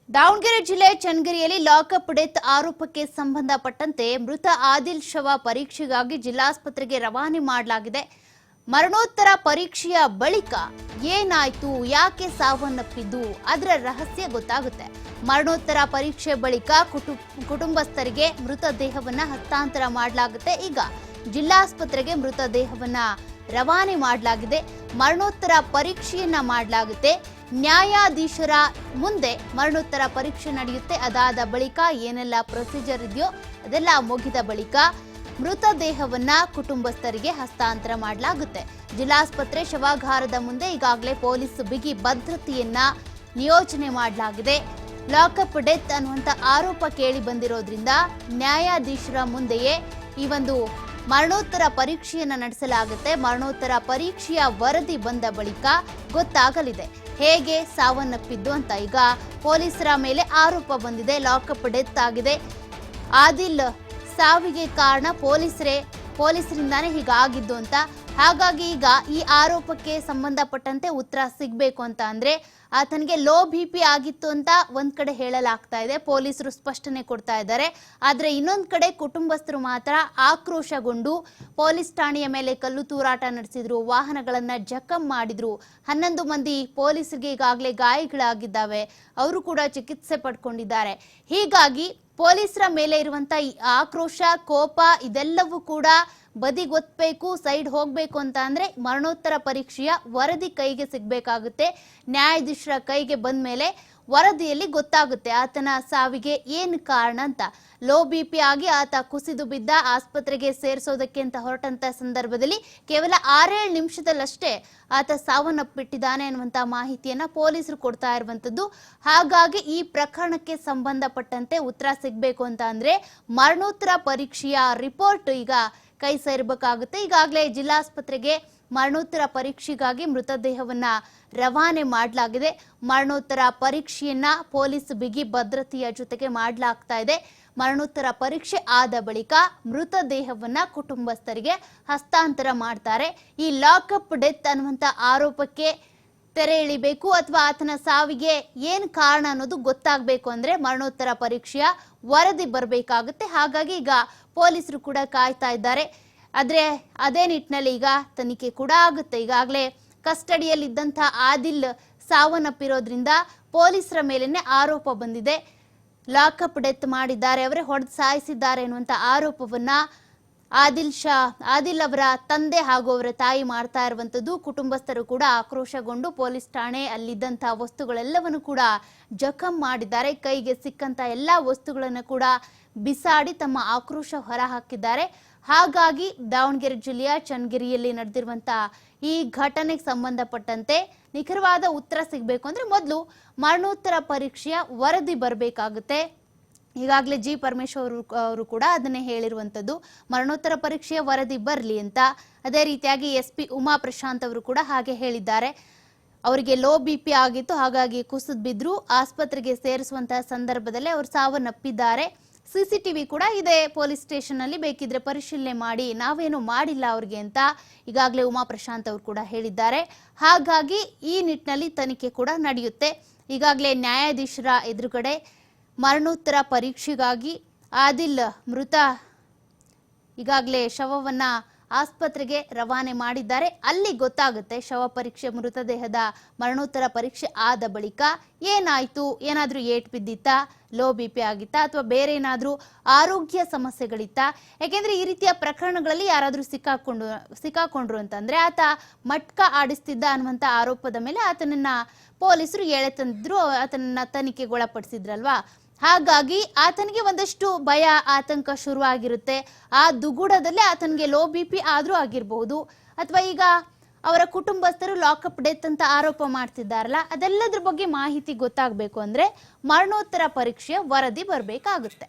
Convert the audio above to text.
ದಾವಣಗೆರೆ ಜಿಲ್ಲೆ ಚನ್ನಗಿರಿಯಲ್ಲಿ lockup death ಆರೋಪಕ್ಕೆ ಸಂಬಂಧಪಟ್ಟಂತೆ ಮೃತ ಆದಿಲ್ ಶವ ಪರೀಕ್ಷೆಗಾಗಿ ಜಿಲ್ಲಾಸ್ಪತ್ರೆಗೆ ರವಾನೆ ಮಾಡಲಾಗಿದೆ. ಮರಣೋತ್ತರ ಪರೀಕ್ಷೆಯ ಬಳಿಕ ಏನಾಯ್ತು, ಯಾಕೆ ಸಾವನ್ನಪ್ಪಿದ್ದು ಅದರ ರಹಸ್ಯ ಗೊತ್ತಾಗುತ್ತೆ. ಮರಣೋತ್ತರ ಪರೀಕ್ಷೆ ಬಳಿಕ ಕುಟುಂಬಸ್ಥರಿಗೆ ಮೃತದೇಹವನ್ನ ಹಸ್ತಾಂತರ ಮಾಡಲಾಗುತ್ತೆ. ಈಗ ಜಿಲ್ಲಾಸ್ಪತ್ರೆಗೆ ಮೃತದೇಹವನ್ನ ರವಾನೆ ಮಾಡಲಾಗಿದೆ. ಮರಣೋತ್ತರ ಪರೀಕ್ಷೆಯನ್ನ ಮಾಡಲಾಗುತ್ತೆ. ನ್ಯಾಯಾಧೀಶರ ಮುಂದೆ ಮರಣೋತ್ತರ ಪರೀಕ್ಷೆ ನಡೆಯುತ್ತೆ. ಅದಾದ ಬಳಿಕ ಏನೆಲ್ಲ ಪ್ರೊಸೀಜರ್ ಇದೆಯೋ ಅದೆಲ್ಲ ಮುಗಿದ ಬಳಿಕ ಮೃತದೇಹವನ್ನ ಕುಟುಂಬಸ್ಥರಿಗೆ ಹಸ್ತಾಂತರ ಮಾಡಲಾಗುತ್ತೆ. ಜಿಲ್ಲಾಸ್ಪತ್ರೆ ಶವಾಗಾರದ ಮುಂದೆ ಈಗಾಗಲೇ ಪೊಲೀಸ್ ಬಿಗಿ ಭದ್ರತೆಯನ್ನ ನಿಯೋಜನೆ ಮಾಡಲಾಗಿದೆ. ಲಾಕಪ್ ಡೆತ್ ಅನ್ನುವಂಥ ಆರೋಪ ಕೇಳಿ ಬಂದಿರೋದ್ರಿಂದ ನ್ಯಾಯಾಧೀಶರ ಮುಂದೆಯೇ ಈ ಒಂದು ಮರಣೋತ್ತರ ಪರೀಕ್ಷೆಯನ್ನು ನಡೆಸಲಾಗುತ್ತೆ. ಮರಣೋತ್ತರ ಪರೀಕ್ಷೆಯ ವರದಿ ಬಂದ ಬಳಿಕ ಗೊತ್ತಾಗಲಿದೆ ಹೇಗೆ ಸಾವನ್ನಪ್ಪಿದ್ದು ಅಂತ. ಈಗ ಪೊಲೀಸರ ಮೇಲೆ ಆರೋಪ ಬಂದಿದೆ, ಲಾಕಪ್ ಡೆತ್ ಆಗಿದೆ. ಆದಿಲ್ ಸಾವಿಗೆ ಕಾರಣ ಪೊಲೀಸರಿಂದಾನೇ ಹೀಗಾಗಿದ್ದು ಅಂತ. ಹಾಗಾಗಿ ಈಗ ಈ ಆರೋಪಕ್ಕೆ ಸಂಬಂಧಪಟ್ಟಂತೆ ಉತ್ತರ ಸಿಗಬೇಕು ಅಂತ ಅಂದ್ರೆ ಆತನಿಗೆ ಲೋ BP ಆಗಿತ್ತು ಅಂತ ಒಂದ್ ಕಡೆ ಹೇಳಲಾಗ್ತಾ ಇದೆ. ಪೊಲೀಸರು ಸ್ಪಷ್ಟನೆ ಕೊಡ್ತಾ ಇದ್ದಾರೆ. ಆದ್ರೆ ಇನ್ನೊಂದ್ ಕಡೆ ಕುಟುಂಬಸ್ಥರು ಮಾತ್ರ ಆಕ್ರೋಶಗೊಂಡು ಪೊಲೀಸ್ ಠಾಣೆಯ ಮೇಲೆ ಕಲ್ಲು ತೂರಾಟ ನಡೆಸಿದ್ರು, ವಾಹನಗಳನ್ನ ಜಖಂ ಮಾಡಿದ್ರು. 11 ಮಂದಿ ಪೊಲೀಸರಿಗೆ ಈಗಾಗಲೇ ಗಾಯಗಳಾಗಿದ್ದಾವೆ, ಅವರು ಕೂಡ ಚಿಕಿತ್ಸೆ ಪಡ್ಕೊಂಡಿದ್ದಾರೆ. ಹೀಗಾಗಿ ಪೊಲೀಸರ ಮೇಲೆ ಇರುವಂತ ಈ ಆಕ್ರೋಶ, ಕೋಪ ಇದೆಲ್ಲವೂ ಕೂಡ ಬದಿಗೊತ್ತಬೇಕು, ಸೈಡ್ ಹೋಗ್ಬೇಕು ಅಂತ ಅಂದ್ರೆ ಮರಣೋತ್ತರ ಪರೀಕ್ಷೆಯ ವರದಿ ಕೈಗೆ ಸಿಗ್ಬೇಕಾಗುತ್ತೆ. ನ್ಯಾಯಾಧೀಶರ ಕೈಗೆ ಬಂದ ಮೇಲೆ ವರದಿಯಲ್ಲಿ ಗೊತ್ತಾಗುತ್ತೆ ಆತನ ಸಾವಿಗೆ ಏನು ಕಾರಣ ಅಂತ. ಲೋ BP ಆಗಿ ಆತ ಕುಸಿದು ಬಿದ್ದ, ಆಸ್ಪತ್ರೆಗೆ ಸೇರಿಸೋದಕ್ಕೆ ಅಂತ ಹೊರಟಂತ ಸಂದರ್ಭದಲ್ಲಿ ಕೇವಲ 6-7 ನಿಮಿಷದಲ್ಲಷ್ಟೇ ಆತ ಸಾವನ್ನಪ್ಪಿಟ್ಟಿದ್ದಾನೆ ಅನ್ನುವಂಥ ಮಾಹಿತಿಯನ್ನ ಪೊಲೀಸರು ಕೊಡ್ತಾ ಇರುವಂತದ್ದು. ಹಾಗಾಗಿ ಈ ಪ್ರಕರಣಕ್ಕೆ ಸಂಬಂಧಪಟ್ಟಂತೆ ಉತ್ತರ ಸಿಗಬೇಕು ಅಂತ ಅಂದ್ರೆ ಮರಣೋತ್ತರ ಪರೀಕ್ಷೆಯ ರಿಪೋರ್ಟ್ ಈಗ ಕೈ ಸೇರಬೇಕಾಗುತ್ತೆ. ಈಗಾಗಲೇ ಜಿಲ್ಲಾಸ್ಪತ್ರೆಗೆ ಮರಣೋತ್ತರ ಪರೀಕ್ಷೆಗಾಗಿ ಮೃತದೇಹವನ್ನ ರವಾನೆ ಮಾಡಲಾಗಿದೆ. ಮರಣೋತ್ತರ ಪರೀಕ್ಷೆಯನ್ನ ಪೊಲೀಸ್ ಬಿಗಿ ಭದ್ರತೆಯ ಜೊತೆಗೆ ಮಾಡಲಾಗ್ತಾ ಇದೆ. ಮರಣೋತ್ತರ ಪರೀಕ್ಷೆ ಆದ ಬಳಿಕ ಮೃತದೇಹವನ್ನ ಕುಟುಂಬಸ್ಥರಿಗೆ ಹಸ್ತಾಂತರ ಮಾಡ್ತಾರೆ. ಈ ಲಾಕಪ್ ಡೆತ್ ಅನ್ನುವಂಥ ಆರೋಪಕ್ಕೆ ತೆರೆ ಎಳಿಬೇಕು ಅಥವಾ ಆತನ ಸಾವಿಗೆ ಏನು ಕಾರಣ ಅನ್ನೋದು ಗೊತ್ತಾಗಬೇಕು ಅಂದ್ರೆ ಮರಣೋತ್ತರ ಪರೀಕ್ಷೆಯ ವರದಿ ಬರಬೇಕಾಗುತ್ತೆ. ಹಾಗಾಗಿ ಈಗ ಪೊಲೀಸರು ಕೂಡ ಕಾಯ್ತಾ ಇದ್ದಾರೆ. ಆದ್ರೆ ಅದೇ ನಿಟ್ಟಿನಲ್ಲಿ ಈಗ ತನಿಖೆ ಕೂಡ ಆಗುತ್ತೆ. ಈಗಾಗಲೇ ಕಸ್ಟಡಿಯಲ್ಲಿದ್ದಂಥ ಆದಿಲ್ ಸಾವನ್ನಪ್ಪಿರೋದ್ರಿಂದ ಪೊಲೀಸರ ಮೇಲೇನೆ ಆರೋಪ ಬಂದಿದೆ. ಲಾಕಪ್ ಡೆತ್ ಮಾಡಿದ್ದಾರೆ, ಅವರೇ ಹೊಡೆದು ಸಾಯಿಸಿದ್ದಾರೆ ಎನ್ನುವಂಥ ಆರೋಪವನ್ನ ಆದಿಲ್ ಅವರ ತಂದೆ ಹಾಗೂ ಅವರ ತಾಯಿ ಮಾಡ್ತಾ ಇರುವಂತದ್ದು. ಕುಟುಂಬಸ್ಥರು ಕೂಡ ಆಕ್ರೋಶಗೊಂಡು ಪೊಲೀಸ್ ಠಾಣೆ ಅಲ್ಲಿದ್ದಂಥ ವಸ್ತುಗಳೆಲ್ಲವನ್ನು ಕೂಡ ಜಖಂ ಮಾಡಿದ್ದಾರೆ. ಕೈಗೆ ಸಿಕ್ಕಂತ ಎಲ್ಲಾ ವಸ್ತುಗಳನ್ನು ಕೂಡ ಬಿಸಾಡಿ ತಮ್ಮ ಆಕ್ರೋಶ ಹೊರ ಹಾಕಿದ್ದಾರೆ. ಹಾಗಾಗಿ ದಾವಣಗೆರೆ ಜಿಲ್ಲೆಯ ಚನ್ನಗಿರಿಯಲ್ಲಿ ನಡೆದಿರುವಂತ ಈ ಘಟನೆಗೆ ಸಂಬಂಧಪಟ್ಟಂತೆ ನಿಖರವಾದ ಉತ್ತರ ಸಿಗಬೇಕು ಅಂದ್ರೆ ಮೊದಲು ಮರಣೋತ್ತರ ಪರೀಕ್ಷೆಯ ವರದಿ ಬರಬೇಕಾಗುತ್ತೆ. ಈಗಾಗಲೇ G. ಪರಮೇಶ್ವರ್ ಅವರು ಕೂಡ ಅದನ್ನೇ ಹೇಳಿರುವಂಥದ್ದು, ಮರಣೋತ್ತರ ಪರೀಕ್ಷೆಯ ವರದಿ ಬರಲಿ ಅಂತ. ಅದೇ ರೀತಿಯಾಗಿ SP ಉಮಾ ಪ್ರಶಾಂತ್ ಅವರು ಕೂಡ ಹಾಗೆ ಹೇಳಿದ್ದಾರೆ. ಅವರಿಗೆ ಲೋ BP ಆಗಿತ್ತು, ಹಾಗಾಗಿ ಕುಸಿದು ಬಿದ್ರು, ಆಸ್ಪತ್ರೆಗೆ ಸೇರಿಸುವಂತಹ ಸಂದರ್ಭದಲ್ಲಿ ಅವರು ಸಾವನ್ನಪ್ಪಿದ್ದಾರೆ. CCTV ಕೂಡ ಇದೆ ಪೊಲೀಸ್ ಸ್ಟೇಷನ್ ಅಲ್ಲಿ, ಬೇಕಿದ್ರೆ ಪರಿಶೀಲನೆ ಮಾಡಿ, ನಾವೇನು ಮಾಡಿಲ್ಲ ಅವ್ರಿಗೆ ಅಂತ ಈಗಾಗಲೇ ಉಮಾ ಪ್ರಶಾಂತ್ ಅವರು ಕೂಡ ಹೇಳಿದ್ದಾರೆ. ಹಾಗಾಗಿ ಈ ನಿಟ್ಟಿನಲ್ಲಿ ತನಿಖೆ ಕೂಡ ನಡೆಯುತ್ತೆ. ಈಗಾಗಲೇ ನ್ಯಾಯಾಧೀಶರ ಎದುರುಗಡೆ ಮರಣೋತ್ತರ ಪರೀಕ್ಷೆಗಾಗಿ ಆದಿಲ್ ಮೃತ ಈಗಾಗಲೇ ಶವವನ್ನ ಆಸ್ಪತ್ರೆಗೆ ರವಾನೆ ಮಾಡಿದ್ದಾರೆ. ಅಲ್ಲಿ ಗೊತ್ತಾಗುತ್ತೆ ಶವ ಪರೀಕ್ಷೆ, ಮೃತದೇಹದ ಮರಣೋತ್ತರ ಪರೀಕ್ಷೆ ಆದ ಬಳಿಕ ಏನಾಯ್ತು, ಏನಾದ್ರೂ ಏಟ್ ಬಿದ್ದಿತ್ತಾ, ಲೋ BP ಆಗಿತ್ತಾ ಅಥವಾ ಬೇರೆ ಏನಾದ್ರೂ ಆರೋಗ್ಯ ಸಮಸ್ಯೆಗಳಿತ್ತಾ. ಯಾಕೆಂದ್ರೆ ಈ ರೀತಿಯ ಪ್ರಕರಣಗಳಲ್ಲಿ ಯಾರಾದ್ರೂ ಸಿಕ್ಕಾಕೊಂಡ್ರು ಅಂತಂದ್ರೆ ಆತ ಮಟ್ಕ ಆಡಿಸ್ತಿದ್ದ ಅನ್ನುವಂಥ ಆರೋಪದ ಮೇಲೆ ಆತನನ್ನ ಪೊಲೀಸರು ಎಳೆ ತಂದಿದ್ರು, ಆತನನ್ನ ತನಿಖೆಗೊಳಪಡಿಸಿದ್ರಲ್ವಾ. ಹಾಗಾಗಿ ಆತನಿಗೆ ಒಂದಷ್ಟು ಭಯ, ಆತಂಕ ಶುರುವಾಗಿರುತ್ತೆ. ಆ ದುಗುಡದಲ್ಲಿ ಆತನಿಗೆ ಲೋ BP ಆದ್ರೂ ಆಗಿರಬಹುದು, ಅಥವಾ ಈಗ ಅವರ ಕುಟುಂಬಸ್ಥರು ಲಾಕಪ್ ಡೆತ್ ಅಂತ ಆರೋಪ ಮಾಡ್ತಿದ್ದಾರಲ್ಲ, ಅದೆಲ್ಲದ್ರ ಬಗ್ಗೆ ಮಾಹಿತಿ ಗೊತ್ತಾಗಬೇಕು ಅಂದ್ರೆ ಮರಣೋತ್ತರ ಪರೀಕ್ಷೆಯ ವರದಿ ಬರಬೇಕಾಗುತ್ತೆ.